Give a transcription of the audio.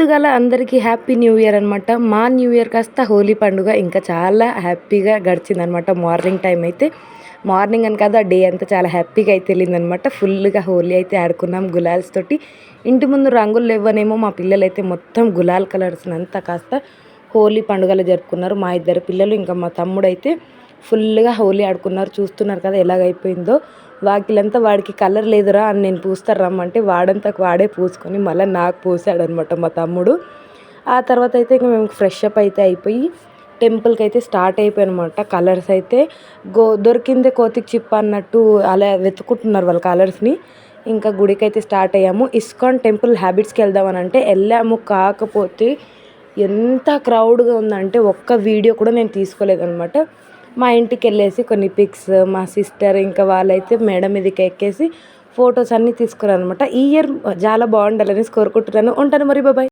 ముందుగాల అందరికీ happy new year అనమాట. మా న్యూ ఇయర్ కాస్త హోలీ పండుగ ఇంకా చాలా హ్యాపీగా గడిచిందనమాట. మార్నింగ్ టైం అయితే మార్నింగ్ అని కాదు, ఆ డే అంతా చాలా హ్యాపీగా అయితే వెళ్ళిందనమాట. ఫుల్గా హోలీ అయితే ఆడుకున్నాం గులాల్స్ తోటి. ఇంటి ముందు రంగులు లేవనేమో మా పిల్లలైతే మొత్తం గులాల్ కలర్స్ అంతా కాస్త హోలీ పండుగలు జరుపుకున్నారు. మా ఇద్దరు పిల్లలు ఇంకా మా తమ్ముడైతే ఫుల్గా హోలీ ఆడుకున్నారు. చూస్తున్నారు కదా ఎలాగైపోయిందో. వాకిలంతా వాడికి కలర్ లేదురా అని నేను పూస్తారు రమ్మంటే వాడంతకు వాడే పూసుకొని మళ్ళీ నాకు పూసాడనమాట మా తమ్ముడు. ఆ తర్వాత అయితే ఇంకా మేము ఫ్రెష్ అప్ అయితే అయిపోయి టెంపుల్కి అయితే స్టార్ట్ అయిపోయానమాట. కలర్స్ అయితే దొరికిందే కోతికి చిప్ప అన్నట్టు అలా వెతుకుంటున్నారు వాళ్ళ కలర్స్ని. ఇంకా గుడికి అయితే స్టార్ట్ అయ్యాము. ఇస్కాన్ టెంపుల్ హ్యాబిట్స్కి వెళ్దామని అంటే వెళ్ళాము. కాకపోతే ఎంత క్రౌడ్గా ఉందంటే ఒక్క వీడియో కూడా నేను తీసుకోలేదనమాట. మా ఇంటికి వెళ్ళేసి కొన్ని పిక్స్ మా సిస్టర్ ఇంకా వాళ్ళైతే మేడ మీదకి ఎక్కేసి ఫొటోస్ అన్నీ తీసుకున్నారనమాట. ఈ ఇయర్ చాలా బాగుండాలని కోరుకుంటున్నాను. ఉంటాను మరి, బాయ్.